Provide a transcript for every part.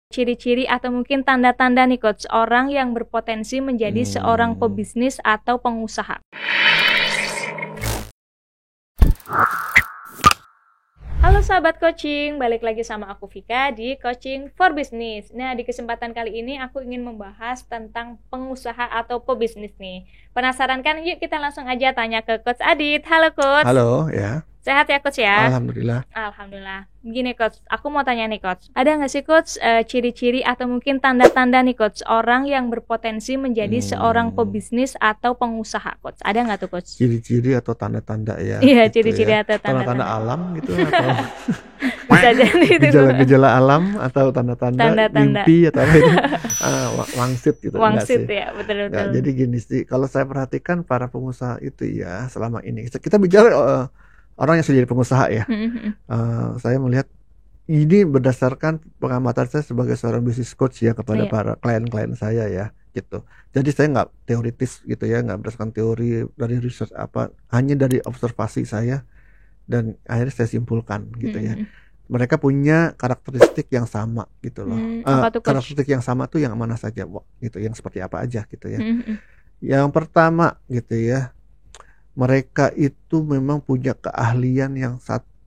Ciri-ciri atau mungkin tanda-tanda nih Coach, orang yang berpotensi menjadi seorang pebisnis atau pengusaha. Halo sahabat coaching, balik lagi sama aku Vika di Coaching for Business. Nah, di kesempatan kali ini aku ingin membahas tentang pengusaha atau pebisnis nih. Penasaran kan? Yuk kita langsung aja tanya ke Coach Adit. Halo Coach. Halo, ya. Sehat ya Coach ya? Alhamdulillah. Alhamdulillah. Gini Coach, aku mau tanya nih Coach. Ada nggak sih Coach ciri-ciri atau mungkin tanda-tanda nih Coach, orang yang berpotensi menjadi seorang pebisnis atau pengusaha Coach? Ada nggak tuh Coach? Ciri-ciri atau tanda-tanda ya? Iya, gitu ciri-ciri ya. atau tanda-tanda. Tanda-tanda alam gitu atau Bisa jadi itu. gejala-gejala alam atau tanda-tanda mimpi atau apa itu? Wangsit gitu. Wangsit ya, betul-betul. Nggak, jadi gini sih, kalau saya perhatikan para pengusaha itu ya selama ini, kita bicara orang yang sudah jadi pengusaha ya. Saya melihat ini berdasarkan pengamatan saya sebagai seorang business coach ya kepada para klien-klien saya ya gitu. Jadi saya nggak teoritis gitu ya, nggak berdasarkan teori dari research apa, hanya dari observasi saya dan akhirnya saya simpulkan gitu ya. Mereka punya karakteristik yang sama gitu loh. Karakteristik yang sama tuh yang mana saja gitu, yang seperti apa aja gitu ya. Yang pertama gitu ya, mereka itu memang punya keahlian yang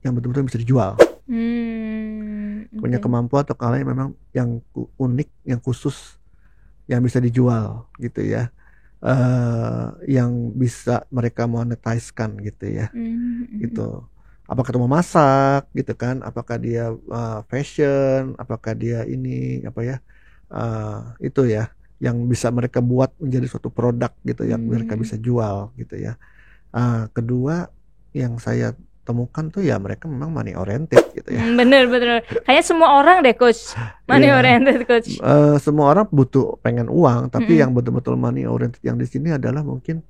betul-betul bisa dijual. Punya kemampuan atau keahlian memang yang unik, yang khusus, yang bisa dijual gitu ya. Yang bisa mereka monetize-kan gitu ya. Gitu. Apakah itu memasak gitu kan? Apakah dia fashion? Apakah dia ini apa ya? Itu ya, yang bisa mereka buat menjadi suatu produk gitu yang mereka bisa jual gitu ya. Kedua yang saya temukan tuh ya mereka memang money oriented gitu ya. Bener. Kayak semua orang deh Coach, money oriented Coach. Semua orang pengen uang, tapi yang betul-betul money oriented yang di sini adalah mungkin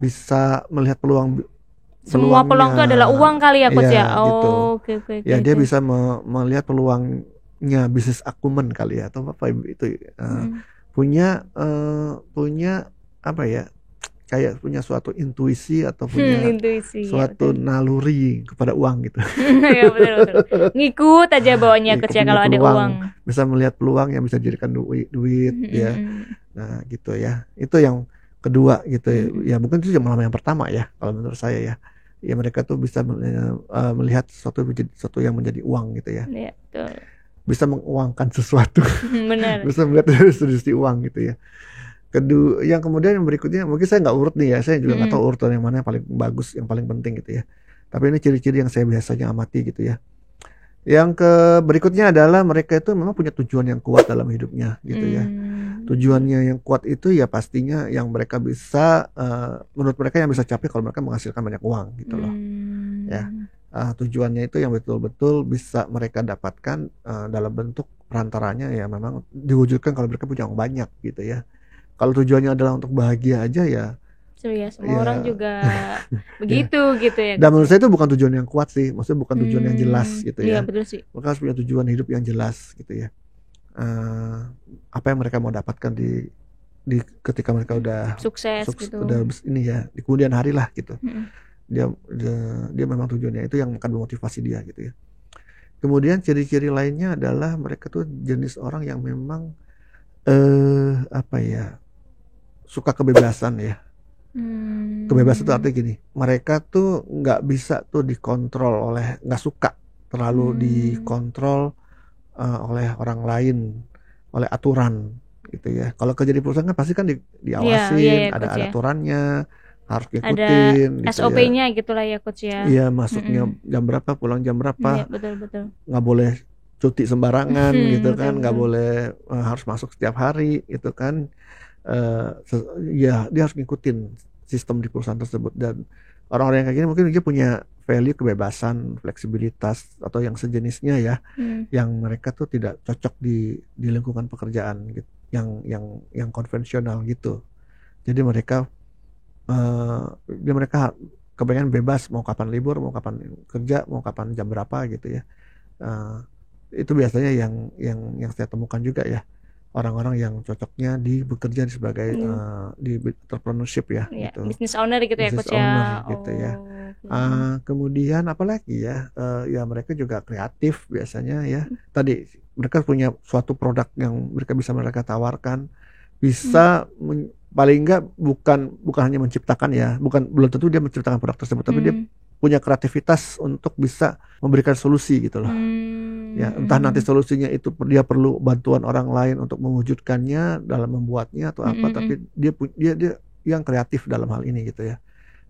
bisa melihat peluang. Semua peluang itu adalah uang kali ya Coach ya. Gitu. Oke. Ya dia bisa melihat peluangnya, bisnis akumen kali ya atau apa itu. Punya apa ya, kayak punya suatu intuisi atau punya suatu naluri kepada uang gitu. Ya betul. Ngikut aja bawahnya Coach ya kalau ada uang. Bisa melihat peluang yang bisa dijadikan duit ya. Nah gitu ya. Itu yang kedua gitu ya. Mungkin itu malah yang pertama ya kalau menurut saya ya. Ya mereka tuh bisa melihat sesuatu yang menjadi uang gitu ya. Iya, betul. Bisa menguangkan sesuatu. Benar. Bisa melihat dari sisi uang gitu ya. Kedua, yang kemudian yang berikutnya mungkin saya nggak urut nih ya, saya juga nggak tahu urutan yang mana yang paling bagus, yang paling penting gitu ya. Tapi ini ciri-ciri yang saya biasanya amati gitu ya. Yang berikutnya adalah mereka itu memang punya tujuan yang kuat dalam hidupnya gitu ya. Tujuannya yang kuat itu ya pastinya yang mereka bisa, menurut mereka yang bisa capai kalau mereka menghasilkan banyak uang gitu loh. Ya, tujuannya itu yang betul-betul bisa mereka dapatkan dalam bentuk perantaranya ya memang diwujudkan kalau mereka punya uang banyak gitu ya. Kalau tujuannya adalah untuk bahagia aja ya. Semua orang juga begitu gitu ya. Dan menurut saya itu bukan tujuan yang kuat sih, maksudnya bukan tujuan yang jelas gitu ya. Iya betul sih. Mereka harus punya tujuan hidup yang jelas gitu ya. Apa yang mereka mau dapatkan di ketika mereka udah sukses gitu. Udah ini ya, di kemudian hari lah gitu. Dia memang tujuannya itu yang akan memotivasi dia gitu ya. Kemudian ciri-ciri lainnya adalah mereka tuh jenis orang yang memang apa ya, suka kebebasan ya. Kebebasan itu artinya gini, mereka tuh nggak bisa tuh dikontrol nggak suka terlalu dikontrol oleh orang lain, oleh aturan gitu ya. Kalau kerja di perusahaan kan pasti kan diawasin, ada aturannya, harus ngikutin. Ada SOP-nya ya. Gitulah ya Coach ya. Iya, masuknya jam berapa, pulang jam berapa. Iya, betul. Nggak boleh cuti sembarangan gitu kan, nggak boleh harus masuk setiap hari gitu kan. Ya dia harus ngikutin sistem di perusahaan tersebut, dan orang-orang yang kayak gini mungkin dia punya value kebebasan, fleksibilitas atau yang sejenisnya ya, yang mereka tuh tidak cocok di lingkungan pekerjaan gitu, yang konvensional gitu. Jadi mereka kepengen bebas, mau kapan libur, mau kapan kerja, mau kapan jam berapa gitu ya. Itu biasanya yang saya temukan juga ya. orang-orang yang cocoknya bekerja sebagai di entrepreneurship ya, gitu. Business owner gitu ya, Business Coach ya. owner gitu ya. Kemudian apalagi ya, ya mereka juga kreatif biasanya ya. Tadi mereka punya suatu produk yang mereka tawarkan, bisa paling enggak bukan hanya menciptakan ya, belum tentu dia menciptakan produk tersebut, tapi dia punya kreativitas untuk bisa memberikan solusi gitu loh. Ya, entah nanti solusinya itu dia perlu bantuan orang lain untuk mewujudkannya dalam membuatnya atau apa, tapi dia yang kreatif dalam hal ini gitu ya.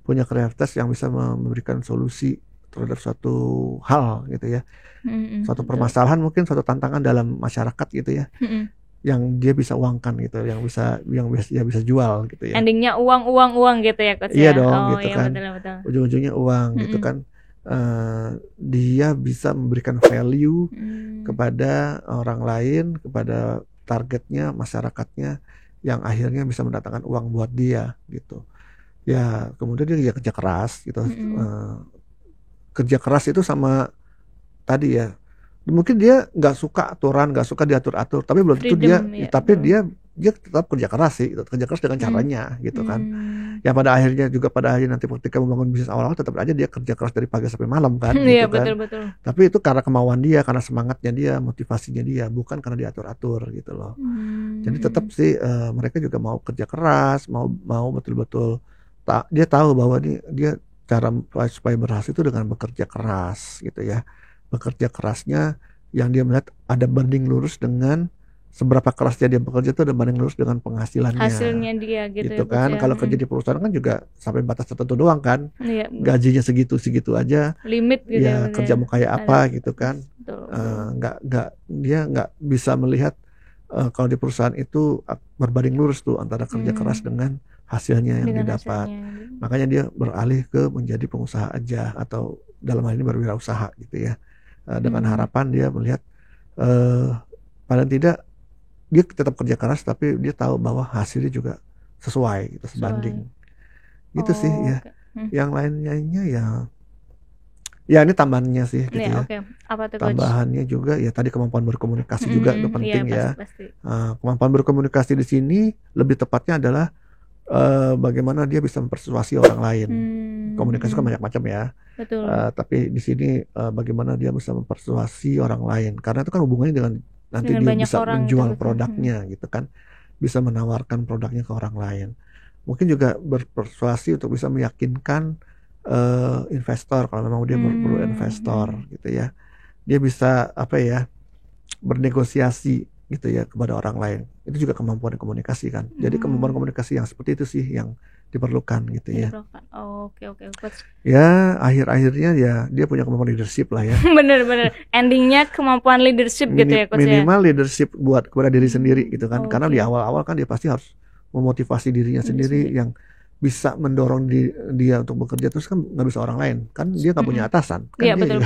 Punya kreativitas yang bisa memberikan solusi terhadap suatu hal gitu ya. Suatu permasalahan, mungkin suatu tantangan dalam masyarakat gitu ya. Yang dia bisa uangkan gitu, yang bisa jual gitu ya. Endingnya uang gitu ya, Coach. Iya dong, gitu iya, kan. Betul. Ujung-ujungnya uang gitu kan. Dia bisa memberikan value kepada orang lain, kepada targetnya, masyarakatnya, yang akhirnya bisa mendatangkan uang buat dia gitu. Ya kemudian dia kerja keras gitu. Kerja keras itu sama tadi ya, mungkin dia nggak suka aturan, nggak suka diatur-atur, tapi belum tentu dia tetap kerja keras sih, kerja keras dengan caranya gitu kan. Ya pada akhirnya nanti ketika membangun bisnis awal-awal tetap aja dia kerja keras dari pagi sampai malam kan, gitu kan. Betul. Tapi itu karena kemauan dia, karena semangatnya dia, motivasinya dia, bukan karena diatur-atur gitu loh. Jadi tetap sih mereka juga mau kerja keras, mau betul-betul dia tahu bahwa dia cara supaya berhasil itu dengan bekerja keras gitu ya. Bekerja kerasnya yang dia melihat ada banding lurus dengan seberapa kerasnya dia bekerja, itu ada banding lurus dengan penghasilannya. Hasilnya dia gitu ya, kan. Kalau kerja di perusahaan kan juga sampai batas tertentu doang kan. Gajinya segitu aja. Limit gitu ya. Kerja mau kayak apa gitu kan. Dia nggak bisa melihat kalau di perusahaan itu berbanding lurus tuh antara kerja keras dengan hasilnya yang didapat. Makanya dia beralih ke menjadi pengusaha aja, atau dalam hal ini berwirausaha gitu ya. Dengan harapan dia melihat paling tidak dia tetap kerja keras, tapi dia tahu bahwa hasilnya juga sesuai gitu, sebanding. Gitu sih ya. Yang lainnya ya ini tambahannya sih gitu ya. Apa tuh, tambahannya juga ya tadi kemampuan berkomunikasi juga itu penting ya. Pasti. Kemampuan berkomunikasi di sini lebih tepatnya adalah bagaimana dia bisa mempersuasi orang lain. Komunikasi kan banyak macam ya. Betul. Tapi di sini bagaimana dia bisa mempersuasi orang lain, karena itu kan hubungannya dengan nanti dia bisa menjual produknya gitu kan, bisa menawarkan produknya ke orang lain. Mungkin juga berpersuasi untuk bisa meyakinkan investor, kalau memang dia perlu investor gitu ya. Dia bisa bernegosiasi gitu ya kepada orang lain. Itu juga kemampuan komunikasi kan. Jadi kemampuan komunikasi yang seperti itu sih yang diperlukan gitu ya. Oke. Ya akhir-akhirnya ya dia punya kemampuan leadership lah ya. Bener. Endingnya kemampuan leadership gitu ya, Coach. Minimal leadership buat kepada diri sendiri gitu kan. Karena di awal-awal kan dia pasti harus memotivasi dirinya sendiri, yang bisa mendorong dia untuk bekerja, terus kan nggak bisa orang lain kan, dia nggak punya atasan kan. Iya, betul.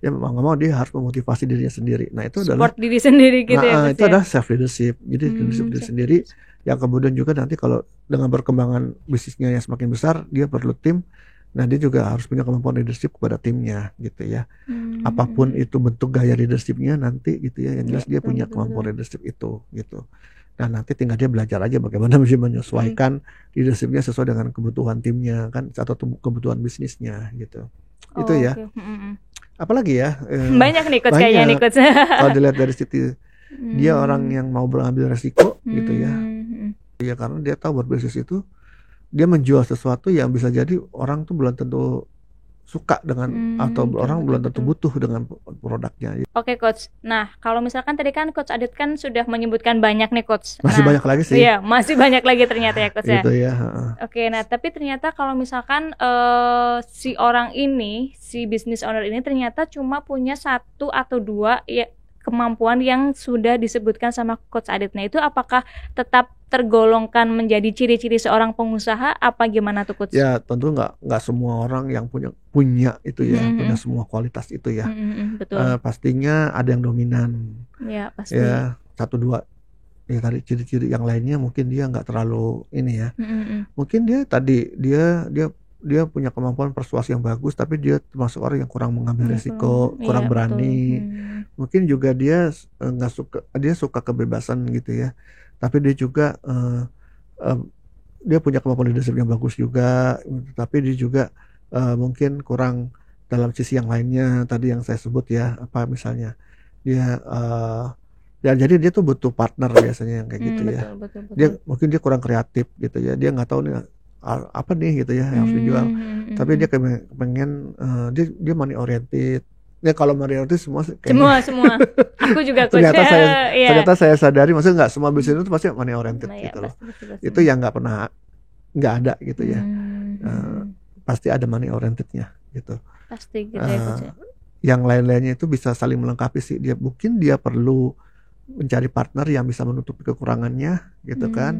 Ya memang nggak mau, dia harus memotivasi dirinya sendiri. Nah itu support diri sendiri gitu ya. Itu adalah self leadership. Jadi leadership diri sendiri, yang kemudian juga nanti kalau dengan perkembangan bisnisnya yang semakin besar, dia perlu tim. Nah dia juga harus punya kemampuan leadership kepada timnya gitu ya. Apapun itu bentuk gaya leadershipnya nanti gitu ya, yang jelas dia punya kemampuan leadership itu gitu. Nah nanti tinggal dia belajar aja bagaimana bisa menyesuaikan leadershipnya sesuai dengan kebutuhan timnya kan, atau kebutuhan bisnisnya gitu. Itu ya. Apalagi ya? Banyak nih, Coach, kayaknya nih, Coach. Kalau dilihat dari situ, dia orang yang mau mengambil resiko gitu ya. Ya karena dia tahu berbisnis itu dia menjual sesuatu yang bisa jadi orang tuh belum tentu suka dengan atau orang belum tentu butuh dengan produknya. Oke, Coach. Nah, kalau misalkan tadi kan Coach Adit kan sudah menyebutkan banyak nih, Coach. Masih banyak lagi sih. Iya, masih banyak lagi ternyata ya, Coach ya. Itu ya. Oke, nah tapi ternyata kalau misalkan si orang ini, si business owner ini ternyata cuma punya 1 atau 2 ya kemampuan yang sudah disebutkan sama Coach Adit. Nah, itu apakah tetap tergolongkan menjadi ciri-ciri seorang pengusaha apa gimana tuh, Coach? Ya tentu nggak semua orang yang punya itu ya, punya semua kualitas itu ya. Betul. Pastinya ada yang dominan. Ya pasti. Ya 1-2 ya tadi ciri-ciri, yang lainnya mungkin dia nggak terlalu ini ya. Mungkin dia dia punya kemampuan persuasi yang bagus, tapi dia termasuk orang yang kurang mengambil resiko, kurang berani. Mungkin juga dia dia suka kebebasan gitu ya. Tapi dia juga dia punya kemampuan leadership yang bagus juga, tapi dia juga mungkin kurang dalam sisi yang lainnya tadi yang saya sebut ya, apa misalnya dia ya jadi dia tuh butuh partner biasanya yang kayak gitu ya. Betul. Dia mungkin dia kurang kreatif gitu ya, dia nggak tahu nih apa nih gitu ya yang harus dijual, tapi dia pengen dia money oriented. Ya kalau money oriented semua aku juga ternyata saya sadari maksudnya nggak semua bisnis itu pasti money oriented gitu loh. Itu yang nggak ada gitu ya. Pasti ada money orientednya gitu. Pasti gitu ya. Yang lain-lainnya itu bisa saling melengkapi sih. Mungkin dia perlu mencari partner yang bisa menutupi kekurangannya gitu kan.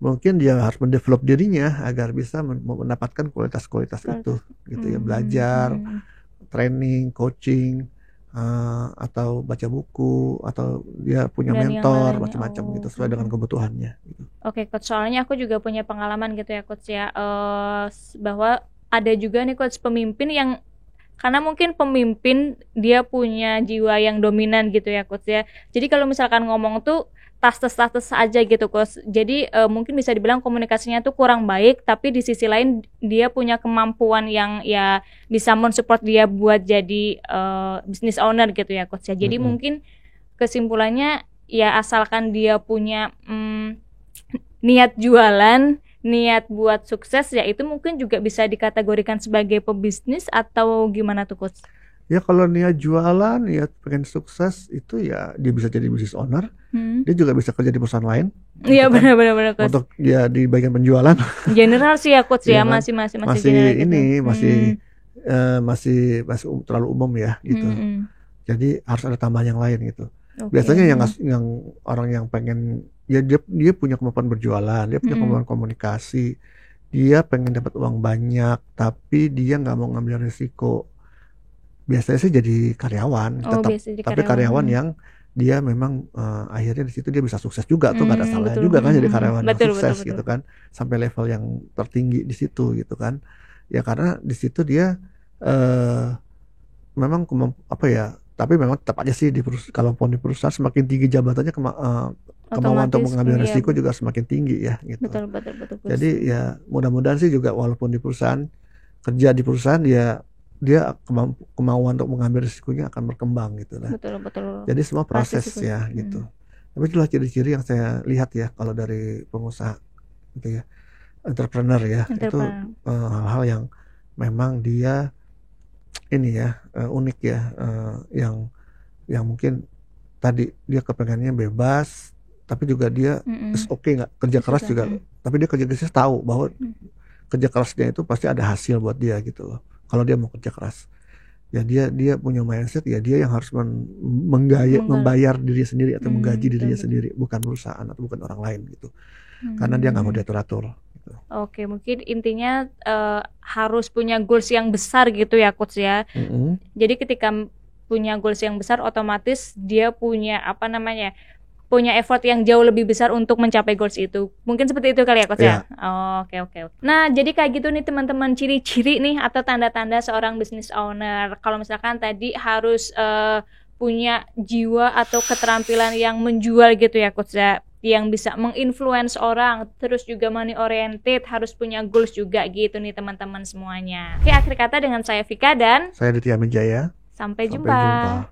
Mungkin dia harus mendevelop dirinya agar bisa mendapatkan kualitas-kualitas itu gitu ya, belajar, training, coaching, atau baca buku, atau dia punya mentor macam-macam gitu sesuai dengan kebutuhannya gitu. Oke, Coach, soalnya aku juga punya pengalaman gitu ya, Coach ya, bahwa ada juga nih Coach pemimpin yang karena mungkin pemimpin dia punya jiwa yang dominan gitu ya Coach ya. Jadi kalau misalkan ngomong tuh tas aja gitu Coach. Jadi mungkin bisa dibilang komunikasinya tuh kurang baik, tapi di sisi lain dia punya kemampuan yang ya bisa mensupport dia buat jadi business owner gitu ya Coach ya. Jadi mungkin kesimpulannya ya asalkan dia punya niat jualan, niat buat sukses, ya itu mungkin juga bisa dikategorikan sebagai pebisnis atau gimana tuh Coach? Ya kalau niat jualan, niat pengen sukses itu ya dia bisa jadi business owner. Dia juga bisa kerja di perusahaan lain. Iya benar Coach. Untuk ya di bagian penjualan. General sih ya Coach ya, kan? masih terlalu umum ya gitu. Jadi harus ada tambahan yang lain gitu. Biasanya yang orang yang pengen ya dia punya kemampuan berjualan, dia punya kemampuan komunikasi, dia pengen dapat uang banyak, tapi dia nggak mau ngambil risiko. Biasanya sih jadi karyawan, tapi karyawan yang dia memang akhirnya di situ dia bisa sukses juga tuh, nggak ada salahnya juga kan jadi karyawan yang sukses gitu kan, sampai level yang tertinggi di situ gitu kan. Ya karena di situ dia memang tapi memang tetap aja sih kalaupun di perusahaan semakin tinggi jabatannya kemauan untuk mengambil risiko juga semakin tinggi ya gitu. Betul. Jadi ya mudah-mudahan sih juga walaupun kerja di perusahaan dia kemauan untuk mengambil risikonya akan berkembang gitu lah. Betul. Jadi semua proses ya gitu. Tapi itulah ciri-ciri yang saya lihat ya kalau dari pengusaha gitu ya, entrepreneur ya, itu hal-hal yang memang dia ini ya unik ya, yang mungkin tadi dia kepengennya bebas, tapi juga dia nggak kerja keras juga, tapi dia kerja keras tahu bahwa kerja kerasnya itu pasti ada hasil buat dia gitu loh. Kalau dia mau kerja keras, ya dia punya mindset ya dia yang harus membayar dirinya sendiri atau menggaji dirinya sendiri, bukan perusahaan atau bukan orang lain gitu, karena dia nggak mau diatur-atur. Oke, mungkin intinya harus punya goals yang besar gitu ya Coach ya. Jadi ketika punya goals yang besar, otomatis dia punya punya effort yang jauh lebih besar untuk mencapai goals itu. Mungkin seperti itu kali ya Coach ya. Oke. Nah jadi kayak gitu nih teman-teman, ciri-ciri nih atau tanda-tanda seorang business owner. Kalau misalkan tadi harus punya jiwa atau keterampilan yang menjual gitu ya Coach ya, yang bisa menginfluence orang, terus juga money oriented, harus punya goals juga gitu nih teman-teman semuanya. Oke, akhir kata dengan saya Vika dan saya Ditya Mijaya. Sampai jumpa.